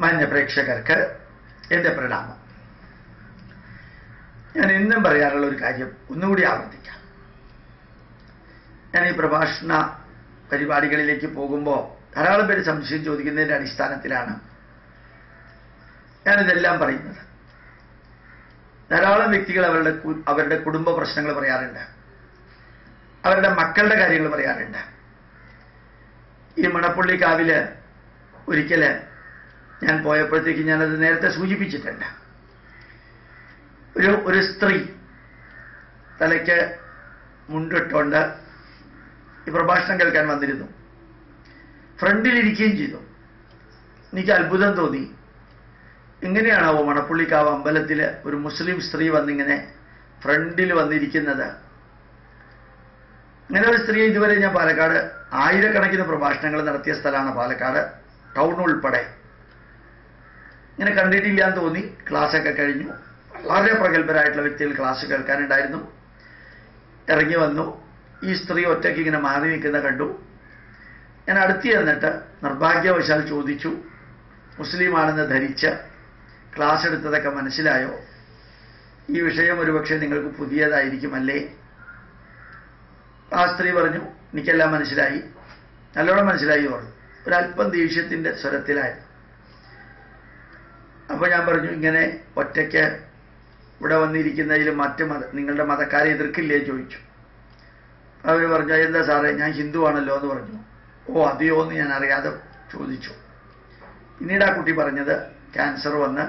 മാന്യ പ്രേക്ഷകർക്ക് എൻ്റെ പ്രണാമം. ഞാൻ എന്നും പറയാറുള്ള ഒരു കാര്യം ഒന്നുകൂടി ആവർത്തിക്കാം. ഞാൻ ഈ പ്രഭാഷണ പരിപാടികളിലേക്ക് പോകുമ്പോൾ ധാരാളം പേര് സംശയം ചോദിക്കുന്നതിൻ്റെ അടിസ്ഥാനത്തിലാണ് ഞാനിതെല്ലാം പറയുന്നത്. ധാരാളം വ്യക്തികൾ അവരുടെ കുടുംബ പ്രശ്നങ്ങൾ പറയാറുണ്ട്, അവരുടെ മക്കളുടെ കാര്യങ്ങൾ പറയാറുണ്ട്. ഈ മണപ്പുള്ളിക്കാവില് ഒരിക്കല് ഞാൻ പോയപ്പോഴത്തേക്ക് ഞാനത് നേരത്തെ സൂചിപ്പിച്ചിട്ടുണ്ട്. ഒരു സ്ത്രീ തലയ്ക്ക് മുണ്ടിട്ടുകൊണ്ട് ഈ പ്രഭാഷണം കേൾക്കാൻ വന്നിരുന്നു. ഫ്രണ്ടിലിരിക്കുകയും ചെയ്തു. എനിക്ക് അത്ഭുതം തോന്നി. എങ്ങനെയാണാവോ മണപ്പുള്ളിക്കാവ് അമ്പലത്തിൽ ഒരു മുസ്ലിം സ്ത്രീ വന്നിങ്ങനെ ഫ്രണ്ടിൽ വന്നിരിക്കുന്നത്? അങ്ങനെ ഒരു സ്ത്രീ ഇതുവരെ ഞാൻ പാലക്കാട് ആയിരക്കണക്കിന് പ്രഭാഷണങ്ങൾ നടത്തിയ സ്ഥലമാണ് പാലക്കാട് ടൗൺ ഉൾപ്പെടെ. ഇങ്ങനെ കണ്ടിട്ടില്ല എന്ന് തോന്നി. ക്ലാസ്സൊക്കെ കഴിഞ്ഞു. വളരെ പ്രഗത്ഭരായിട്ടുള്ള വ്യക്തികൾ ക്ലാസ് കേൾക്കാനുണ്ടായിരുന്നു. ഇറങ്ങി വന്നു. ഈ സ്ത്രീ ഒറ്റയ്ക്ക് ഇങ്ങനെ മാറി നിൽക്കുന്ന കണ്ടു. ഞാൻ അടുത്ത് ചെന്നിട്ട് നിർഭാഗ്യവശാൽ ചോദിച്ചു, മുസ്ലിമാണെന്ന് ധരിച്ച് ക്ലാസ് എടുത്തതൊക്കെ മനസ്സിലായോ? ഈ വിഷയം ഒരുപക്ഷെ നിങ്ങൾക്ക് പുതിയതായിരിക്കുമല്ലേ? ആ സ്ത്രീ പറഞ്ഞു, എനിക്കെല്ലാം മനസ്സിലായി, നല്ലോണം മനസ്സിലായി പറഞ്ഞു. ഒരല്പം ദേഷ്യത്തിൻ്റെ സ്വരത്തിലായിരുന്നു. അപ്പോൾ ഞാൻ പറഞ്ഞു, ഇങ്ങനെ ഒറ്റയ്ക്ക് ഇവിടെ വന്നിരിക്കുന്നതിൽ നിങ്ങളുടെ മതക്കാരെ എതിർക്കില്ലേ ചോദിച്ചു. അവർ പറഞ്ഞു, എന്താ സാറേ, ഞാൻ ഹിന്ദു ആണല്ലോ എന്ന് പറഞ്ഞു. ഓ അതെയോ എന്ന് ഞാൻ അറിയാതെ ചോദിച്ചു. പിന്നീട് ആ കുട്ടി പറഞ്ഞത്, ക്യാൻസർ വന്ന്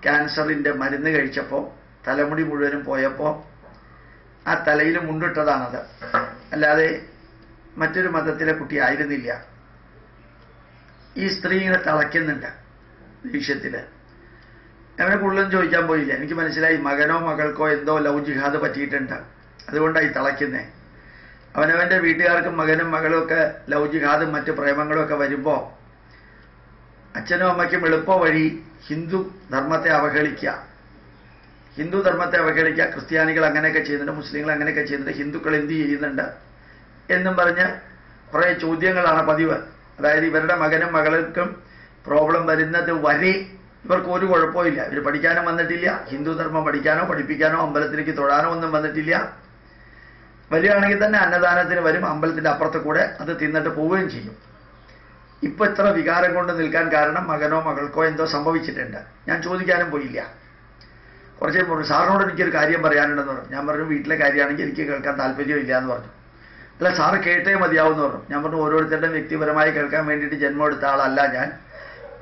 ക്യാൻസറിൻ്റെ മരുന്ന് കഴിച്ചപ്പോൾ തലമുടി മുഴുവനും പോയപ്പോൾ ആ തലയിൽ മുണ്ടിട്ടതാണത്, അല്ലാതെ മറ്റൊരു മതത്തിലെ കുട്ടി ആയിരുന്നില്ല. ഈ സ്ത്രീ ഇങ്ങനെ തളയ്ക്കുന്നുണ്ട് ദേഷ്യത്തിൽ. അവനെ കൂടുതലും ചോദിക്കാൻ പോയില്ല. എനിക്ക് മനസ്സിലായി, മകനോ മകൾക്കോ എന്തോ ലവ് ജിഹാദ് പറ്റിയിട്ടുണ്ട്, അതുകൊണ്ടായി തളയ്ക്കുന്നേ. അവനവൻ്റെ വീട്ടുകാർക്കും മകനും മകളും ഒക്കെ ലവ് ജിഹാദും മറ്റ് പ്രേമങ്ങളും ഒക്കെ വരുമ്പോൾ അച്ഛനും അമ്മയ്ക്കും എളുപ്പ വഴി ഹിന്ദു ധർമ്മത്തെ അവഹേളിക്കുക. ഹിന്ദു ധർമ്മത്തെ അവഹേളിക്കുക. ക്രിസ്ത്യാനികൾ അങ്ങനെയൊക്കെ ചെയ്യുന്നുണ്ട്, മുസ്ലിങ്ങൾ അങ്ങനെയൊക്കെ ചെയ്യുന്നുണ്ട്, ഹിന്ദുക്കൾ എന്ത് ചെയ്യുന്നുണ്ട് എന്നും പറഞ്ഞ് കുറേ ചോദ്യങ്ങളാണ് പതിവ്. അതായത് ഇവരുടെ മകനും മകൾക്കും പ്രോബ്ലം വരുന്നത് വരെ ഇവർക്ക് ഒരു കുഴപ്പമില്ല. ഇവർ പഠിക്കാനും വന്നിട്ടില്ല, ഹിന്ദു ധർമ്മം പഠിക്കാനോ പഠിപ്പിക്കാനോ അമ്പലത്തിലേക്ക് തൊഴാനോ ഒന്നും വന്നിട്ടില്ല. വരികയാണെങ്കിൽ തന്നെ അന്നദാനത്തിന് വരും, അമ്പലത്തിൻ്റെ അപ്പുറത്ത് കൂടെ അത് തിന്നിട്ട് പോവുകയും ചെയ്യും. ഇപ്പം ഇത്ര വികാരം കൊണ്ട് നിൽക്കാൻ കാരണം മകനോ മകൾക്കോ എന്തോ സംഭവിച്ചിട്ടുണ്ട്. ഞാൻ ചോദിക്കാനും പോയില്ല. കുറച്ച് പറഞ്ഞു, സാറിനോട് എനിക്കൊരു കാര്യം പറയാനുണ്ടെന്ന് പറഞ്ഞു. ഞാൻ പറഞ്ഞു, വീട്ടിലെ കാര്യമാണെങ്കിൽ എനിക്ക് കേൾക്കാൻ താല്പര്യമില്ല എന്ന് പറഞ്ഞു. അല്ല സാറ് കേട്ടേ മതിയാവുമെന്ന് പറഞ്ഞു. ഞാൻ പറഞ്ഞു, ഓരോരുത്തരുടെയും വ്യക്തിപരമായി കേൾക്കാൻ വേണ്ടിയിട്ട് ജന്മം എടുത്ത ആളല്ല ഞാൻ.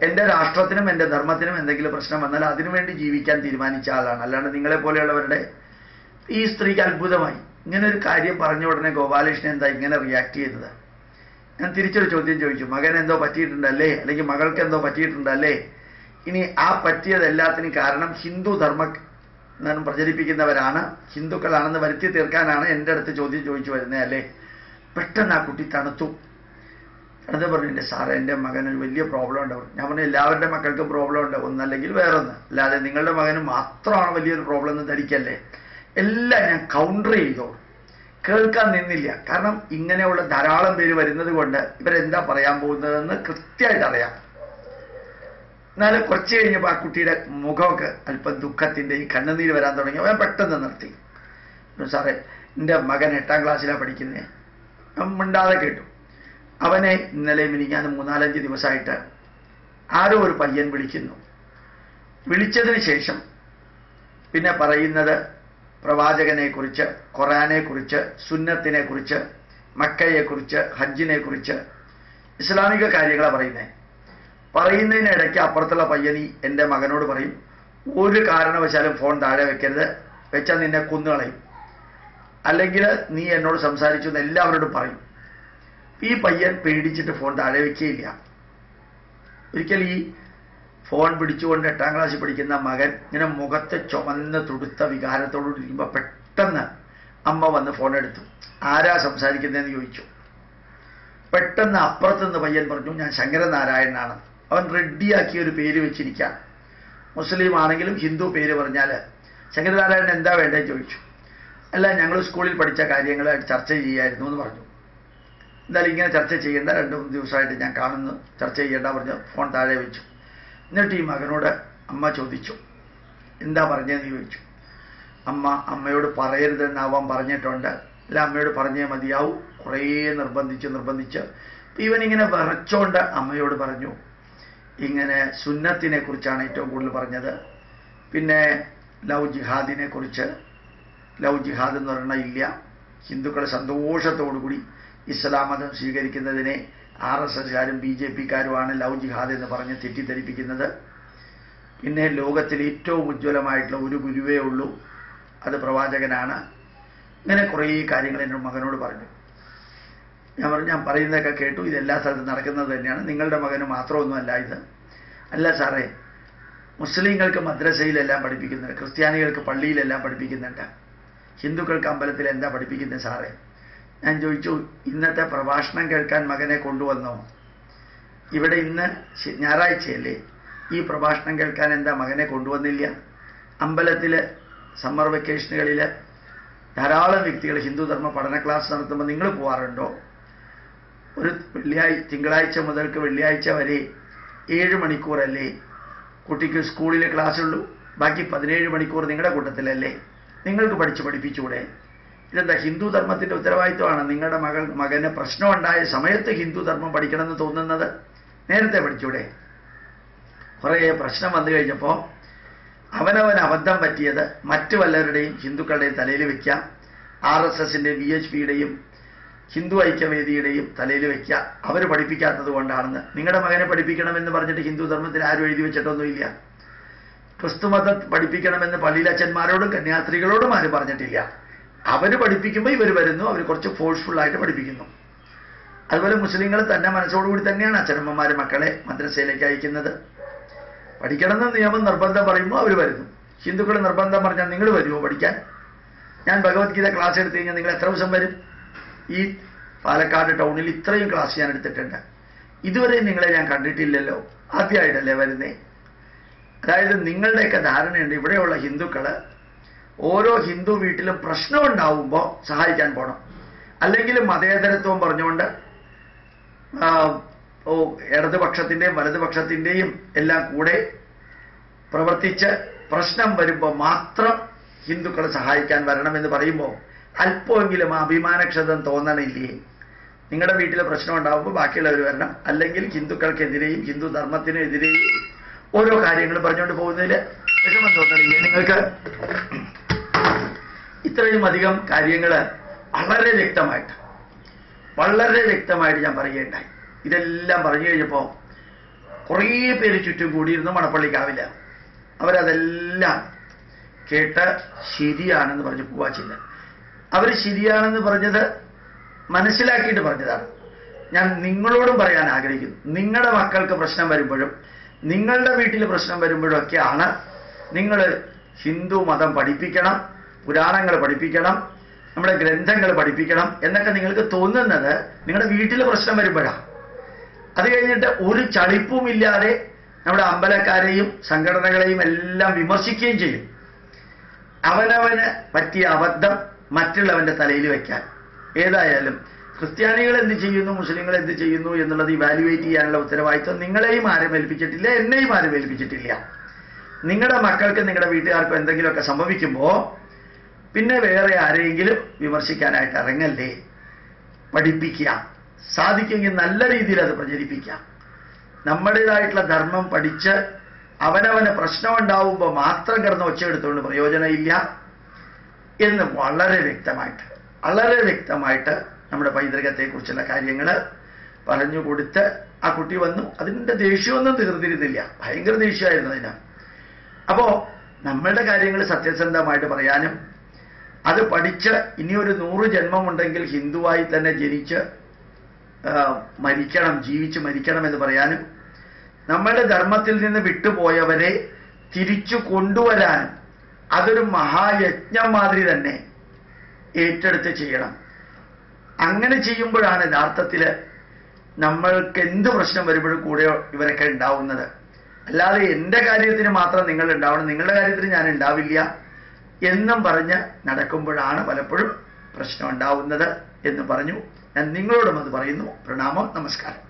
എൻ്റെ രാഷ്ട്രത്തിനും എൻ്റെ ധർമ്മത്തിനും എന്തെങ്കിലും പ്രശ്നം വന്നാൽ അതിനുവേണ്ടി ജീവിക്കാൻ തീരുമാനിച്ച ആളാണ്, അല്ലാണ്ട് നിങ്ങളെപ്പോലെയുള്ളവരുടെ. ഈ സ്ത്രീക്ക് അത്ഭുതമായി. ഇങ്ങനെ ഒരു കാര്യം പറഞ്ഞ ഉടനെ ഗോപാലകൃഷ്ണൻ എന്താ ഇങ്ങനെ റിയാക്ട് ചെയ്തത്? ഞാൻ തിരിച്ചൊരു ചോദ്യം ചോദിച്ചു, മകൻ എന്തോ പറ്റിയിട്ടുണ്ടല്ലേ, അല്ലെങ്കിൽ മകൾക്ക് എന്തോ പറ്റിയിട്ടുണ്ടല്ലേ? ഇനി ആ പറ്റിയതെല്ലാത്തിനും കാരണം ഹിന്ദു ധർമ്മം പ്രചരിപ്പിക്കുന്നവരാണ്, ഹിന്ദുക്കളാണെന്ന് വരുത്തി തീർക്കാനാണ് എൻ്റെ അടുത്ത് ചോദ്യം ചോദിച്ചു വരുന്നത് അല്ലേ? പെട്ടെന്ന് ആ കുട്ടി തണുത്തു. അടുത്ത് പറഞ്ഞു, എൻ്റെ സാറേ, എൻ്റെ മകനൊരു വലിയ പ്രോബ്ലം ഉണ്ട്. ഞാൻ പറഞ്ഞു, എല്ലാവരുടെ മക്കൾക്കും പ്രോബ്ലം ഉണ്ട്, ഒന്നല്ലെങ്കിൽ വേറൊന്ന്, അല്ലാതെ നിങ്ങളുടെ മകന് മാത്രമാണ് വലിയൊരു പ്രോബ്ലം എന്ന് ധരിക്കല്ലേ. എല്ലാം ഞാൻ കൗണ്ടർ ചെയ്തോ, കേൾക്കാൻ നിന്നില്ല. കാരണം ഇങ്ങനെയുള്ള ധാരാളം പേര് വരുന്നത് കൊണ്ട് ഇവരെന്താ പറയാൻ പോകുന്നതെന്ന് കൃത്യമായിട്ട് അറിയാം. എന്നാലും കുറച്ച് കഴിഞ്ഞപ്പോൾ ആ കുട്ടിയുടെ മുഖമൊക്കെ അല്പം ദുഃഖത്തിൻ്റെ ഈ കണ്ണുനീര് വരാൻ തുടങ്ങി. അവൻ പെട്ടെന്ന് നിർത്തി. സാറേ, എൻ്റെ മകൻ 8ാം ക്ലാസ്സിലാണ് പഠിക്കുന്നത്. അവൻ മിണ്ടാതെ കേട്ടു. അവനെ ഇന്നലെ മിനിഞ്ഞാന്ന് 3-4 ദിവസമായിട്ട് ആരോ ഒരു പയ്യൻ വിളിക്കുന്നു. വിളിച്ചതിന് ശേഷം പിന്നെ പറയുന്നത് പ്രവാചകനെക്കുറിച്ച്, ഖുർആനെക്കുറിച്ച്, സുന്നത്തിനെക്കുറിച്ച്, മക്കയെക്കുറിച്ച്, ഹജ്ജിനെക്കുറിച്ച്, ഇസ്ലാമിക കാര്യങ്ങളാണ് പറയുന്നതിനിടയ്ക്ക് അപ്പുറത്തുള്ള പയ്യനി എൻ്റെ മകനോട് പറയും, ഒരു കാരണവശാലും ഫോൺ താഴെ വെക്കരുത്, വെച്ചാൽ നിന്നെ കൊന്നുകളയും, അല്ലെങ്കിൽ നീ എന്നോട് സംസാരിച്ചു എന്ന് എല്ലാവരോടും പറയും. ഈ പയ്യൻ പേടിച്ചിട്ട് ഫോൺ താഴെ വെക്കുകയില്ല. ഒരിക്കൽ ഈ ഫോൺ പിടിച്ചുകൊണ്ട് 8ാം ക്ലാസ്സിൽ പഠിക്കുന്ന മകൻ ഇങ്ങനെ മുഖത്ത് ചുമന്ന് തുടുത്ത വികാരത്തോടുകൂടി ഇരിക്കുമ്പോൾ പെട്ടെന്ന് അമ്മ വന്ന് ഫോൺ എടുത്തു. ആരാ സംസാരിക്കുന്നതെന്ന് ചോദിച്ചു. പെട്ടെന്ന് അപ്പുറത്തുനിന്ന് പയ്യൻ പറഞ്ഞു, ഞാൻ ശങ്കരനാരായണനാണ്. അവൻ റെഡിയാക്കിയ ഒരു പേര് വെച്ചിരിക്കാം. മുസ്ലിം ആണെങ്കിലും ഹിന്ദു പേര് പറഞ്ഞാൽ ശങ്കരനാരായണൻ എന്താ വേണ്ടതെന്ന് ചോദിച്ചു. അല്ല, ഞങ്ങൾ സ്കൂളിൽ പഠിച്ച കാര്യങ്ങൾ ചർച്ച ചെയ്യായിരുന്നു എന്ന് പറഞ്ഞു. എന്തായാലും ഇങ്ങനെ ചർച്ച ചെയ്യേണ്ട, 2-3 ദിവസമായിട്ട് ഞാൻ കാണുന്നു, ചർച്ച ചെയ്യേണ്ട പറഞ്ഞു ഫോൺ താഴെ വെച്ചു. എന്നിട്ട് ഈ മകനോട് അമ്മ ചോദിച്ചു, എന്താ പറഞ്ഞതെന്ന് ചോദിച്ചു. അമ്മയോട് പറയരുതെന്ന് അവൻ പറഞ്ഞിട്ടുണ്ട്, അല്ല അമ്മയോട് പറഞ്ഞേ മതിയാവും. കുറേ നിർബന്ധിച്ച് ഇവനിങ്ങനെ വിറച്ചോണ്ട് അമ്മയോട് പറഞ്ഞു, ഇങ്ങനെ സുന്നത്തിനെ കുറിച്ചാണ് ഏറ്റവും കൂടുതൽ പറഞ്ഞത്. പിന്നെ ലവ് ജിഹാദിനെ കുറിച്ച്, ലവ് ജിഹാദ് എന്ന് പറഞ്ഞാൽ ഇല്ല, ഹിന്ദുക്കൾ സന്തോഷത്തോടുകൂടി ഇസ്ലാം മതം സ്വീകരിക്കുന്നതിനെ RSSകാരും BJPക്കാരുമാണ് ലവ് ജിഹാദ് എന്ന് പറഞ്ഞ് തെറ്റിദ്ധരിപ്പിക്കുന്നത്. പിന്നെ ലോകത്തിൽ ഏറ്റവും ഉജ്ജ്വലമായിട്ടുള്ള ഒരു ഗുരുവേ ഉള്ളൂ, അത് പ്രവാചകനാണ്. ഇങ്ങനെ കുറേ കാര്യങ്ങൾ എൻ്റെ മകനോട് പറഞ്ഞു. ഞാൻ പറഞ്ഞു, ഞാൻ പറയുന്നതൊക്കെ കേട്ടു, ഇതെല്ലാ സ്ഥലത്തും നടക്കുന്നത് തന്നെയാണ്, നിങ്ങളുടെ മകന് മാത്രമൊന്നുമല്ല ഇത്. അല്ല സാറേ, മുസ്ലിങ്ങൾക്ക് മദ്രസയിലെല്ലാം പഠിപ്പിക്കുന്നുണ്ട്, ക്രിസ്ത്യാനികൾക്ക് പള്ളിയിലെല്ലാം പഠിപ്പിക്കുന്നുണ്ട്, ഹിന്ദുക്കൾക്ക് അമ്പലത്തിൽ എന്താ പഠിപ്പിക്കുന്നത് സാറേ? ഞാൻ ചോദിച്ചു, ഇന്നത്തെ പ്രഭാഷണം കേൾക്കാൻ മകനെ കൊണ്ടുവന്നോ? ഇവിടെ ഇന്ന് ഞായറാഴ്ചയല്ലേ, ഈ പ്രഭാഷണം കേൾക്കാൻ എന്താ മകനെ കൊണ്ടുവന്നില്ല? അമ്പലത്തിൽ സമ്മർ വെക്കേഷനുകളിൽ ധാരാളം വ്യക്തികൾ ഹിന്ദുധർമ്മ പഠന ക്ലാസ് നടത്തുമ്പോൾ നിങ്ങൾ പോകാറുണ്ടോ? ഒരു തിങ്കളാഴ്ച മുതൽക്ക് വെള്ളിയാഴ്ച വരെ 7 മണിക്കൂറല്ലേ കുട്ടിക്ക് സ്കൂളിൽ ക്ലാസ് ഉള്ളൂ, ബാക്കി 17 മണിക്കൂർ നിങ്ങളുടെ കൂട്ടത്തിലല്ലേ? നിങ്ങൾക്ക് പഠിപ്പിച്ചുകൂടെ? ഇതെന്താ ഹിന്ദുധർമ്മത്തിൻ്റെ ഉത്തരവാദിത്വമാണ്? നിങ്ങളുടെ മകന് പ്രശ്നമുണ്ടായ സമയത്ത് ഹിന്ദുധർമ്മം പഠിക്കണമെന്ന് തോന്നുന്നത് നേരത്തെ പഠിച്ചൂടെ? കുറേ പ്രശ്നം വന്നു കഴിഞ്ഞപ്പോൾ അവനവൻ അബദ്ധം പറ്റിയത് മറ്റു വല്ലവരുടെയും ഹിന്ദുക്കളുടെയും തലയിൽ വയ്ക്കാം, RSSൻ്റെയും VHPയുടെയും ഹിന്ദു ഐക്യവേദിയുടെയും തലയിൽ വയ്ക്കുക, അവർ പഠിപ്പിക്കാത്തത് കൊണ്ടാണെന്ന്. നിങ്ങളുടെ മകനെ പഠിപ്പിക്കണമെന്ന് പറഞ്ഞിട്ട് ഹിന്ദുധർമ്മത്തിൽ ആരും എഴുതി വെച്ചിട്ടൊന്നുമില്ല. ക്രിസ്തുമതം പഠിപ്പിക്കണമെന്ന് പള്ളിയിലച്ചന്മാരോടും കന്യാസ്ത്രീകളോടും ആരും പറഞ്ഞിട്ടില്ല. അവർ പഠിപ്പിക്കുമ്പോൾ ഇവർ വരുന്നു, അവർ കുറച്ച് ഫോഴ്സ്ഫുള്ളായിട്ട് പഠിപ്പിക്കുന്നു. അതുപോലെ മുസ്ലിങ്ങൾ തന്നെ മനസ്സോടുകൂടി തന്നെയാണ് അച്ഛനമ്മമാർ മക്കളെ മദ്രസയിലേക്ക് അയക്കുന്നത്. പഠിക്കണമെന്ന് നിയമം നിർബന്ധം പറയുമ്പോൾ അവർ വരുന്നു. ഹിന്ദുക്കൾ നിർബന്ധം പറഞ്ഞാൽ നിങ്ങൾ വരുമോ പഠിക്കാൻ? ഞാൻ ഭഗവത്ഗീത ക്ലാസ് എടുത്തു കഴിഞ്ഞാൽ നിങ്ങൾ എത്ര ദിവസം വരും? ഈ പാലക്കാട് ടൗണിൽ ഇത്രയും ക്ലാസ് ഞാൻ എടുത്തിട്ടുണ്ട്, ഇതുവരെ നിങ്ങളെ ഞാൻ കണ്ടിട്ടില്ലല്ലോ, ആദ്യമായിട്ടല്ലേ വരുന്നേ? അതായത് നിങ്ങളുടെയൊക്കെ ധാരണയുണ്ട് ഇവിടെയുള്ള ഹിന്ദുക്കൾ ഓരോ ഹിന്ദു വീട്ടിലും പ്രശ്നം ഉണ്ടാവുമ്പോൾ സഹായിക്കാൻ പോകണം, അല്ലെങ്കിൽ മതേതരത്വം പറഞ്ഞുകൊണ്ട് ഇടതുപക്ഷത്തിൻ്റെയും വലതുപക്ഷത്തിൻ്റെയും എല്ലാം കൂടെ പ്രവർത്തിച്ച് പ്രശ്നം വരുമ്പോൾ മാത്രം ഹിന്ദുക്കൾ സഹായിക്കാൻ വരണമെന്ന് പറയുമ്പോൾ അല്പമെങ്കിലും അഭിമാനക്ഷതം തോന്നണില്ലേ? നിങ്ങളുടെ വീട്ടിൽ പ്രശ്നം ഉണ്ടാകുമ്പോൾ ബാക്കിയുള്ളവർ വരണം, അല്ലെങ്കിൽ ഹിന്ദുക്കൾക്കെതിരെയും ഹിന്ദു ധർമ്മത്തിനെതിരെയും ഓരോ കാര്യങ്ങൾ പറഞ്ഞുകൊണ്ട് പോകുന്നതിൽ വിഷമം തോന്നണില്ലേ നിങ്ങൾക്ക്? ഇത്രയും അധികം കാര്യങ്ങൾ വളരെ വ്യക്തമായിട്ട് ഞാൻ പറയുകയുണ്ടായി. ഇതെല്ലാം പറഞ്ഞു കഴിഞ്ഞപ്പോൾ കുറേ പേര് ചുറ്റും കൂടിയിരുന്നു മണപ്പള്ളിക്കാവില്ല. അവരതെല്ലാം കേട്ട് ശരിയാണെന്ന് പറഞ്ഞു പോവാ ചെയ്യുന്നത്. അവർ ശരിയാണെന്ന് പറഞ്ഞത് മനസ്സിലാക്കിയിട്ട് പറഞ്ഞതാണ്. ഞാൻ നിങ്ങളോടും പറയാൻ ആഗ്രഹിക്കുന്നു, നിങ്ങളുടെ മക്കൾക്ക് പ്രശ്നം വരുമ്പോഴും നിങ്ങളുടെ വീട്ടിൽ പ്രശ്നം വരുമ്പോഴും ഒക്കെയാണ് നിങ്ങൾ ഹിന്ദു മതം പഠിപ്പിക്കണം, പുരാണങ്ങൾ പഠിപ്പിക്കണം, നമ്മുടെ ഗ്രന്ഥങ്ങൾ പഠിപ്പിക്കണം എന്നൊക്കെ നിങ്ങൾക്ക് തോന്നുന്നത് നിങ്ങളുടെ വീട്ടിൽ പ്രശ്നം വരുമ്പോഴാണ്. അത് കഴിഞ്ഞിട്ട് ഒരു ചളിപ്പുമില്ലാതെ നമ്മുടെ അമ്പലക്കാരെയും സംഘടനകളെയും എല്ലാം വിമർശിക്കുകയും ചെയ്യും. അവനവന് പറ്റിയ അബദ്ധം മറ്റുള്ളവന്റെ തലയിൽ വയ്ക്കാൻ. ഏതായാലും ക്രിസ്ത്യാനികൾ എന്ത് ചെയ്യുന്നു, മുസ്ലിങ്ങൾ എന്ത് ചെയ്യുന്നു എന്നുള്ളത് ഇവാലുവേറ്റ് ചെയ്യാനുള്ള ഉത്തരവാദിത്വം നിങ്ങളെയും ആരും ഏൽപ്പിച്ചിട്ടില്ല, എന്നെയും ആരും ഏൽപ്പിച്ചിട്ടില്ല. നിങ്ങളുടെ മക്കൾക്ക് നിങ്ങളുടെ വീട്ടുകാർക്കും എന്തെങ്കിലുമൊക്കെ സംഭവിക്കുമ്പോൾ പിന്നെ വേറെ ആരെങ്കിലും വിമർശിക്കാനായിട്ട് ഇറങ്ങല്ലേ. പഠിപ്പിക്കുക, സാധിക്കുമെങ്കിൽ നല്ല രീതിയിൽ അത് പ്രചരിപ്പിക്കാം. നമ്മുടേതായിട്ടുള്ള ധർമ്മം പഠിച്ച് അവനവന് പ്രശ്നമുണ്ടാവുമ്പോൾ മാത്രം കിടന്ന് ഒച്ചയെടുത്തുകൊണ്ട് പ്രയോജനമില്ല എന്ന് വളരെ വ്യക്തമായിട്ട് നമ്മുടെ പൈതൃകത്തെക്കുറിച്ചുള്ള കാര്യങ്ങൾ പറഞ്ഞു കൊടുത്ത് ആ കുട്ടി വന്നു. അതിൻ്റെ ദേഷ്യമൊന്നും തീർന്നിരുന്നില്ല, ഭയങ്കര ദേഷ്യമായിരുന്നു അതിന്. അപ്പോൾ നമ്മളുടെ കാര്യങ്ങൾ സത്യസന്ധമായിട്ട് പറയാനും അത് പഠിച്ച് ഇനിയൊരു 100 ജന്മമുണ്ടെങ്കിൽ ഹിന്ദുവായി തന്നെ ജനിച്ച് ജീവിച്ച് മരിക്കണം എന്ന് പറയാനും നമ്മളുടെ ധർമ്മത്തിൽ നിന്ന് വിട്ടുപോയവരെ തിരിച്ചു കൊണ്ടുവരാനും അതൊരു മഹായജ്ഞം മാതിരി തന്നെ ഏറ്റെടുത്ത് ചെയ്യണം. അങ്ങനെ ചെയ്യുമ്പോഴാണ് യഥാർത്ഥത്തിൽ നമ്മൾക്ക് എന്ത് പ്രശ്നം വരുമ്പോഴും കൂടെ ഇവരൊക്കെ ഉണ്ടാവുന്നത്. അല്ലാതെ എൻ്റെ കാര്യത്തിന് മാത്രം നിങ്ങൾ ഉണ്ടാവണം, നിങ്ങളുടെ കാര്യത്തിന് ഞാൻ ഉണ്ടാവില്ല എന്നും പറഞ്ഞ് നടക്കുമ്പോഴാണ് പലപ്പോഴും പ്രശ്നം ഉണ്ടാവുന്നത് എന്ന് പറഞ്ഞു. ഞാൻ നിങ്ങളോടും അത് പറയുന്നു. പ്രണാമം, നമസ്കാരം.